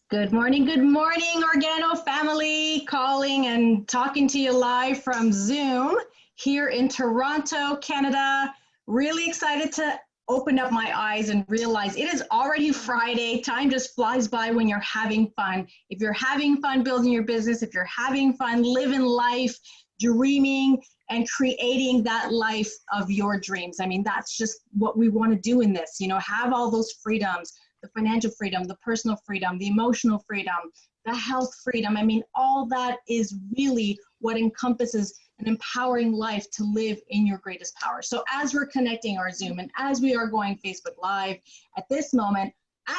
Good morning, Organo family, calling and talking to you live from Zoom here in Toronto, Canada. Really excited to open up my eyes and realize it is already Friday. Time just flies by when you're having fun. If you're having fun building your business, if you're having fun living life, dreaming, and creating that life of your dreams. I mean, that's just what we want to do in this, have all those freedoms. The financial freedom, the personal freedom, the emotional freedom, the health freedom. I mean, all that is really what encompasses an empowering life to live in your greatest power. So as we're connecting our Zoom and as we are going Facebook Live at this moment,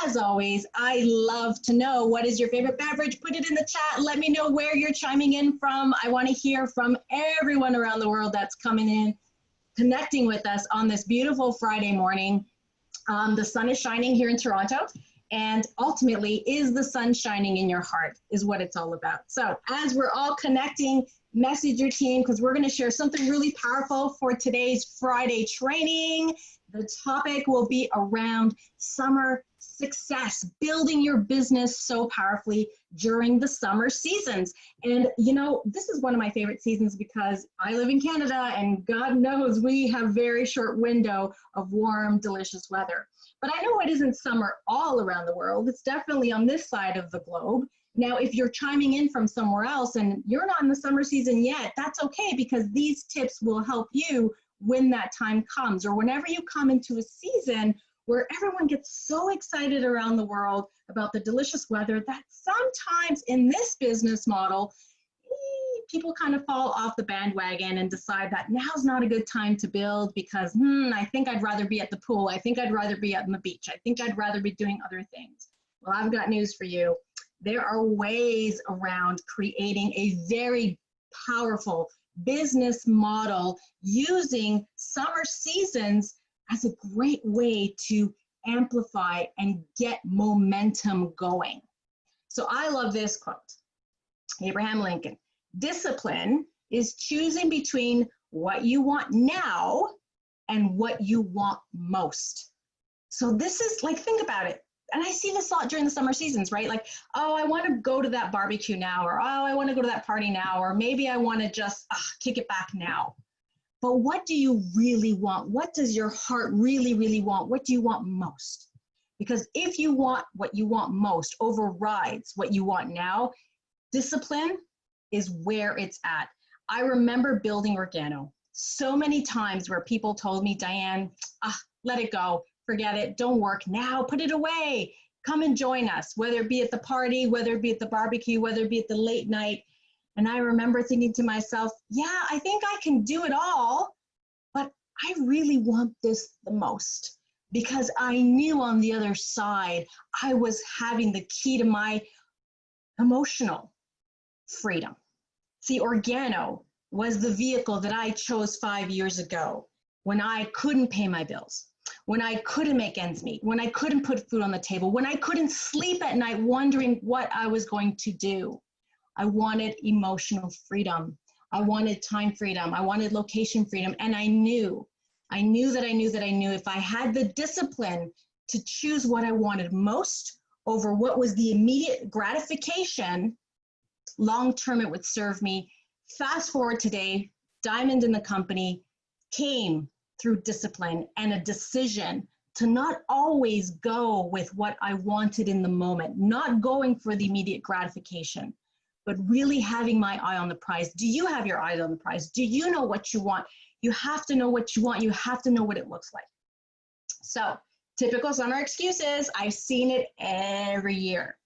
as always, I love to know what is your favorite beverage. Put it in the chat. Let me know where you're chiming in from. I want to hear from everyone around the world that's coming in, connecting with us on this beautiful Friday morning. The sun is shining here in Toronto, and ultimately, is the sun shining in your heart is what it's all about. So as we're all connecting, message your team because we're going to share something really powerful for today's Friday training. The topic will be around summer success, building your business so powerfully during the summer seasons. And this is one of my favorite seasons because I live in Canada and God knows we have very short window of warm, delicious weather. But I know it isn't summer all around the world. It's definitely on this side of the globe. Now, if you're chiming in from somewhere else and you're not in the summer season yet, that's okay because these tips will help you when that time comes or whenever you come into a season where everyone gets so excited around the world about the delicious weather that sometimes in this business model, people kind of fall off the bandwagon and decide that now's not a good time to build because, I think I'd rather be at the pool. I think I'd rather be on the beach. I think I'd rather be doing other things. Well, I've got news for you. There are ways around creating a very powerful business model using summer seasons as a great way to amplify and get momentum going. So I love this quote. Abraham Lincoln, discipline is choosing between what you want now and what you want most. So this is like, think about it. And I see this a lot during the summer seasons, right? Like, oh, I want to go to that barbecue now, or oh, I want to go to that party now, or maybe I want to just kick it back now. But what do you really want? What does your heart really, really want? What do you want most? Because if you want what you want most overrides what you want now, discipline is where it's at. I remember building Organo so many times where people told me, Diane, let it go, forget it, don't work now, put it away, come and join us, whether it be at the party, whether it be at the barbecue, whether it be at the late night. And I remember thinking to myself, yeah, I think I can do it all, but I really want this the most because I knew on the other side, I was having the key to my emotional freedom. See, Organo was the vehicle that I chose 5 years ago when I couldn't pay my bills, when I couldn't make ends meet, when I couldn't put food on the table, when I couldn't sleep at night wondering what I was going to do. I wanted emotional freedom. I wanted time freedom. I wanted location freedom. And I knew if I had the discipline to choose what I wanted most over what was the immediate gratification, long-term it would serve me. Fast forward today, Diamond in the company came through discipline and a decision to not always go with what I wanted in the moment, not going for the immediate gratification, but really having my eye on the prize. Do you have your eye on the prize? Do you know what you want? You have to know what you want. You have to know what it looks like. So typical summer excuses. I've seen it every year.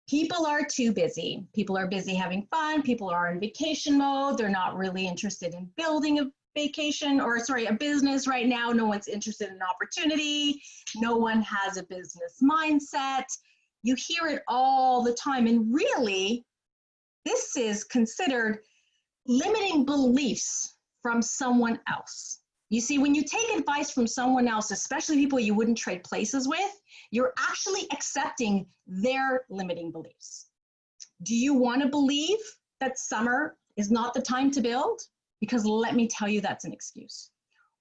People are too busy. People are busy having fun. People are in vacation mode. They're not really interested in building a a business right now. No one's interested in opportunity. No one has a business mindset. You hear it all the time. And really, this is considered limiting beliefs from someone else. You see, when you take advice from someone else, especially people you wouldn't trade places with, you're actually accepting their limiting beliefs. Do you want to believe that summer is not the time to build? Because let me tell you, that's an excuse.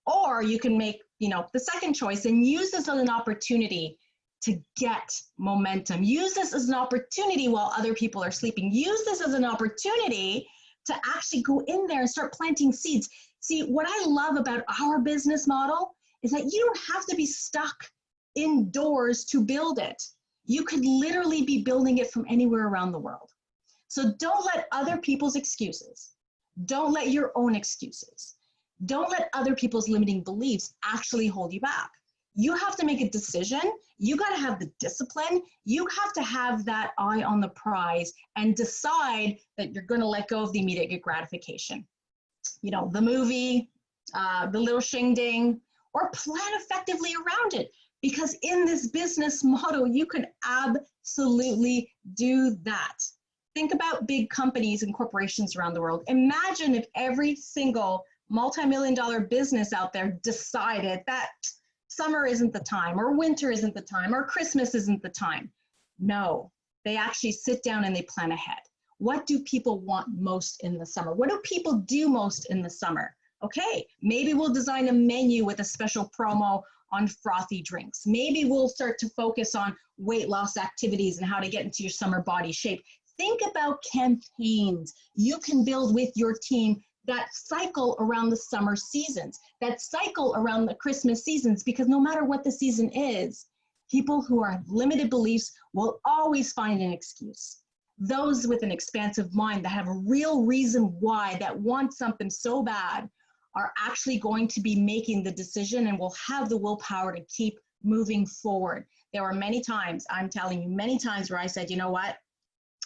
Or you can make, the second choice and use this as an opportunity to get momentum. Use this as an opportunity while other people are sleeping. Use this as an opportunity to actually go in there and start planting seeds. See, what I love about our business model is that you don't have to be stuck indoors to build it. You could literally be building it from anywhere around the world. So don't let other people's excuses, don't let your own excuses, don't let other people's limiting beliefs actually hold you back. You have to make a decision. You got to have the discipline. You have to have that eye on the prize and decide that you're going to let go of the immediate gratification. You know, the movie, the little shing-ding, or plan effectively around it. Because in this business model, you can absolutely do that. Think about big companies and corporations around the world. Imagine if every single multi-million-dollar business out there decided that summer isn't the time, or winter isn't the time, or Christmas isn't the time. No, they actually sit down and they plan ahead. What do people want most in the summer? What do people do most in the summer? Okay, maybe we'll design a menu with a special promo on frothy drinks. Maybe we'll start to focus on weight loss activities and how to get into your summer body shape. Think about campaigns you can build with your team that cycle around the summer seasons, that cycle around the Christmas seasons, because no matter what the season is, people who are limited beliefs will always find an excuse. Those with an expansive mind that have a real reason why, that want something so bad, are actually going to be making the decision and will have the willpower to keep moving forward. There were many times, I'm telling you, many times where I said, you know what?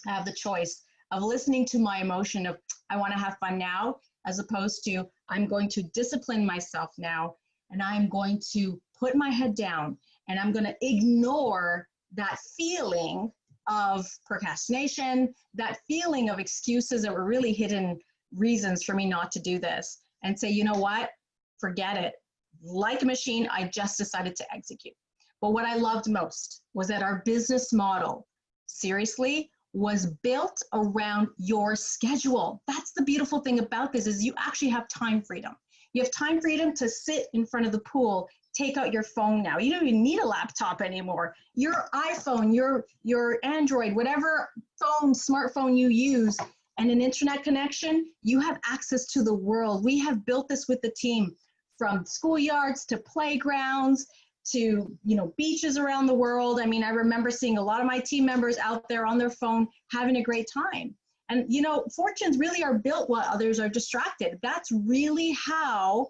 I have the choice of listening to my emotion of, I want to have fun now, as opposed to, I'm going to discipline myself now, and I'm going to put my head down, and I'm going to ignore that feeling of procrastination, that feeling of excuses that were really hidden reasons for me not to do this, and say, you know what, forget it. Like a machine, I just decided to execute. But what I loved most was that our business model, seriously, was built around your schedule. That's the beautiful thing about this, is you actually have time freedom. You have time freedom to sit in front of the pool, take out your phone now. You don't even need a laptop anymore. Your iPhone, your Android, whatever phone, smartphone you use, and an internet connection, you have access to the world. We have built this with the team, from schoolyards to playgrounds to, you know, beaches around the world. I mean, I remember seeing a lot of my team members out there on their phone having a great time. And, you know, fortunes really are built while others are distracted. That's really how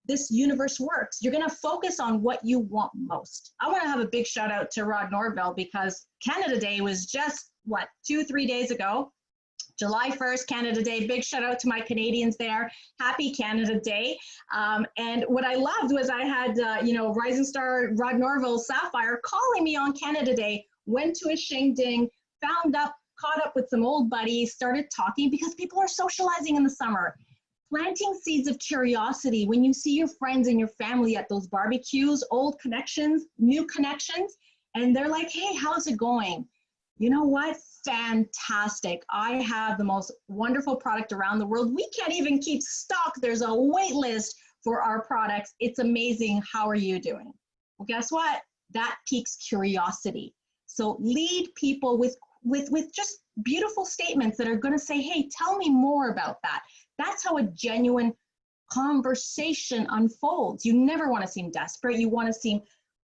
this universe works. You're going to focus on what you want most. I want to have a big shout out to Rod Norville, because Canada Day was just, what, 2-3 days ago. July 1st, Canada Day. Big shout out to my Canadians there. Happy Canada Day. And what I loved was I had, you know, Rising Star Rod Norville Sapphire calling me on Canada Day, went to a shing-ding, caught up with some old buddies, started talking, because people are socializing in the summer. Planting seeds of curiosity when you see your friends and your family at those barbecues, old connections, new connections, and they're like, hey, how's it going? You know what? Fantastic. I have the most wonderful product around the world. We can't even keep stock. There's a wait list for our products. It's amazing. How are you doing? Well, guess what? That piques curiosity. So lead people with just beautiful statements that are going to say, hey, tell me more about that. That's how a genuine conversation unfolds. You never want to seem desperate. You want to seem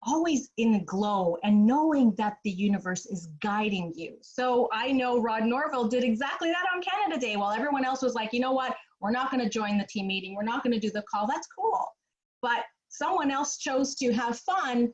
always in the glow and knowing that the universe is guiding you. So I know Rod Norville did exactly that on Canada Day, while everyone else was like, you know what, we're not going to join the team meeting. We're not going to do the call. That's cool. But someone else chose to have fun,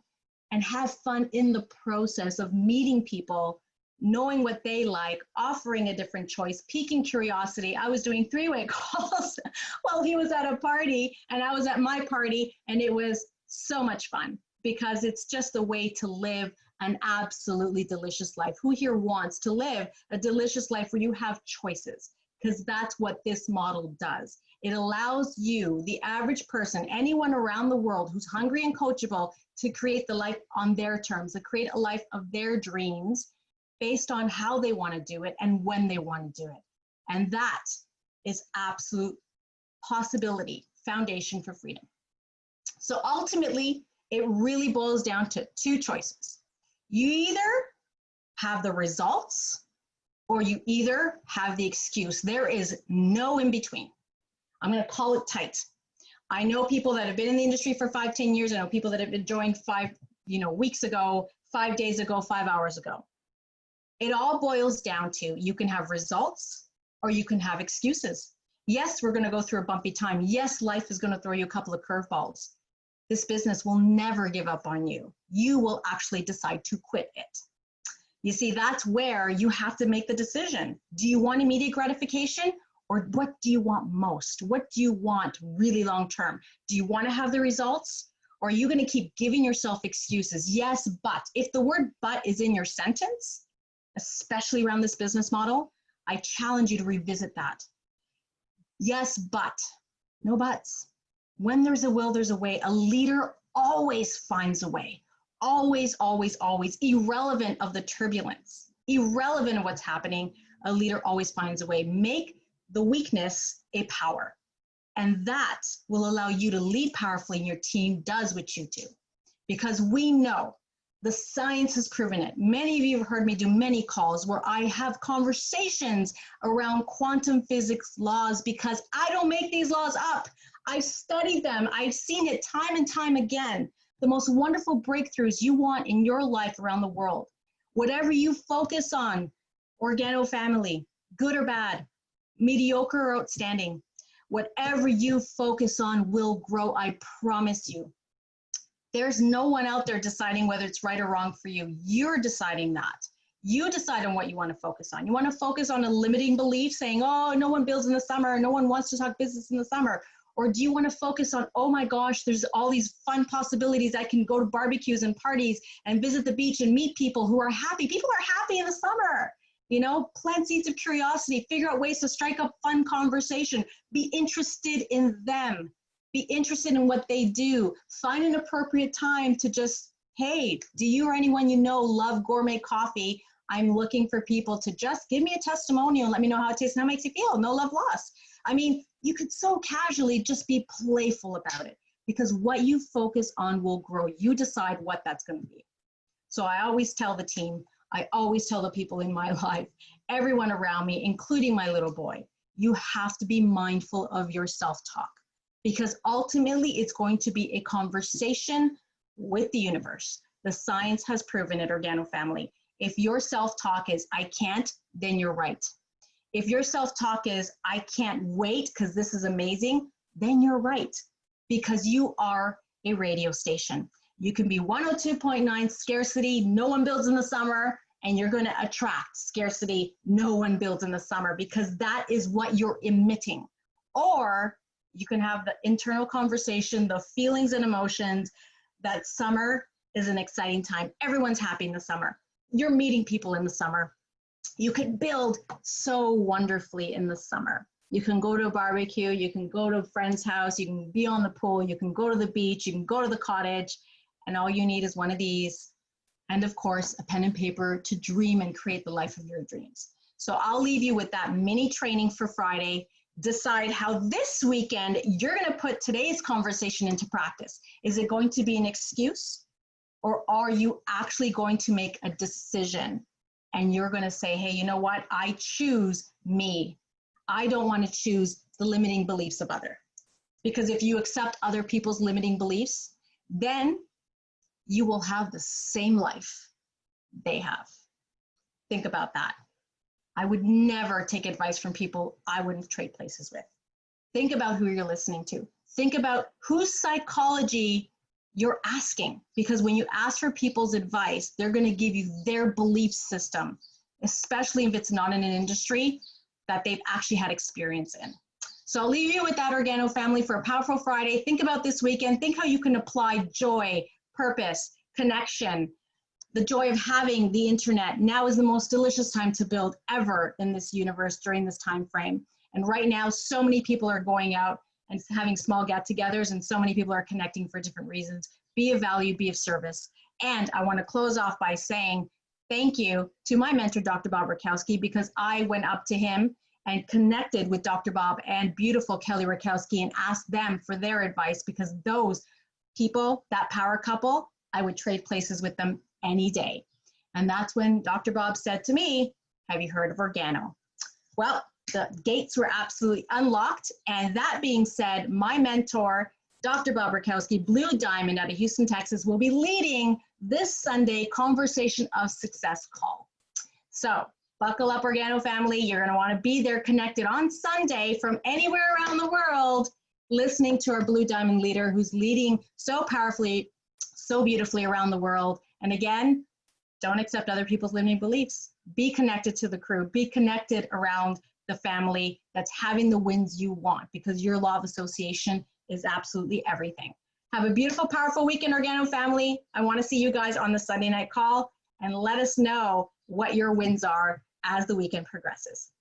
and have fun in the process of meeting people, knowing what they like, offering a different choice, piquing curiosity. I was doing 3-way calls while he was at a party and I was at my party, and it was so much fun, because it's just a way to live an absolutely delicious life. Who here wants to live a delicious life where you have choices? Because that's what this model does. It allows you, the average person, anyone around the world who's hungry and coachable, to create the life on their terms, to create a life of their dreams based on how they want to do it and when they want to do it. And that is absolute possibility, foundation for freedom. So ultimately, it really boils down to 2 choices. You either have the results or you either have the excuse. There is no in between. I'm going to call it tight. I know people that have been in the industry for 5, 10 years. I know people that have been joined 5, weeks ago, 5 days ago, 5 hours ago. It all boils down to you can have results or you can have excuses. Yes, we're going to go through a bumpy time. Yes, life is going to throw you a couple of curveballs. This business will never give up on you. You will actually decide to quit it. You see, that's where you have to make the decision. Do you want immediate gratification, or what do you want most? What do you want really long term? Do you want to have the results, or are you going to keep giving yourself excuses? Yes, but if the word but is in your sentence, especially around this business model, I challenge you to revisit that. Yes, but, no buts. When there's a will, there's a way. A leader always finds a way. Always, always, always, irrelevant of the turbulence, irrelevant of what's happening, a leader always finds a way. Make the weakness a power. And that will allow you to lead powerfully and your team does what you do. Because we know the science has proven it. Many of you have heard me do many calls where I have conversations around quantum physics laws because I don't make these laws up. I've studied them. I've seen it time and time again. The most wonderful breakthroughs you want in your life around the world. Whatever you focus on, Organo family, good or bad, mediocre or outstanding, whatever you focus on will grow, I promise you. There's no one out there deciding whether it's right or wrong for you. You're deciding that. You decide on what you want to focus on. You want to focus on a limiting belief saying, oh, no one builds in the summer, no one wants to talk business in the summer. Or do you want to focus on, oh my gosh, there's all these fun possibilities. I can go to barbecues and parties and visit the beach and meet people who are happy. People are happy in the summer. Plant seeds of curiosity, figure out ways to strike up fun conversation, be interested in them, be interested in what they do, find an appropriate time to just, hey, do you or anyone you know love gourmet coffee? I'm looking for people to just give me a testimonial and let me know how it tastes and how it makes you feel. No love lost. I mean, you could so casually just be playful about it because what you focus on will grow. You decide what that's going to be. So I always tell the team, I always tell the people in my life, everyone around me, including my little boy, you have to be mindful of your self-talk because ultimately it's going to be a conversation with the universe. The science has proven it, Organo family. If your self-talk is, I can't, then you're right. If your self-talk is, I can't wait because this is amazing, then you're right because you are a radio station. You can be 102.9 scarcity, no one builds in the summer, and you're going to attract scarcity, no one builds in the summer because that is what you're emitting. Or you can have the internal conversation, the feelings and emotions that summer is an exciting time. Everyone's happy in the summer. You're meeting people in the summer. You can build so wonderfully in the summer. You can go to a barbecue, you can go to a friend's house, you can be on the pool, you can go to the beach, you can go to the cottage, and all you need is one of these. And of course, a pen and paper to dream and create the life of your dreams. So I'll leave you with that mini training for Friday. Decide how this weekend you're going to put today's conversation into practice. Is it going to be an excuse or are you actually going to make a decision? And you're going to say, hey, you know what? I choose me. I don't want to choose the limiting beliefs of others. Because if you accept other people's limiting beliefs, then you will have the same life they have. Think about that. I would never take advice from people I wouldn't trade places with. Think about who you're listening to. Think about whose psychology you're asking, because when you ask for people's advice, they're going to give you their belief system, especially if it's not in an industry that they've actually had experience in. So I'll leave you with that, Organo family, for a powerful Friday. Think about this weekend. Think how you can apply joy, purpose, connection, the joy of having the internet. Now is the most delicious time to build ever in this universe during this time frame. And right now, so many people are going out and having small get-togethers, and so many people are connecting for different reasons. Be of value, be of service. And I want to close off by saying thank you to my mentor, Dr. Bob Rakowski, because I went up to him and connected with Dr. Bob and beautiful Kelly Rakowski and asked them for their advice, because those people, that power couple, I would trade places with them any day. And that's when Dr. Bob said to me, have you heard of Organo? Well, the gates were absolutely unlocked. And that being said, my mentor, Dr. Bob Rakowski, Blue Diamond out of Houston, Texas, will be leading this Sunday Conversation of Success call. So buckle up, Organo family. You're going to want to be there connected on Sunday from anywhere around the world, listening to our Blue Diamond leader who's leading so powerfully, so beautifully around the world. And again, don't accept other people's limiting beliefs. Be connected to the crew. Be connected around the family that's having the wins you want, because your law of association is absolutely everything. Have a beautiful, powerful weekend, Organo family. I want to see you guys on the Sunday night call, and let us know what your wins are as the weekend progresses.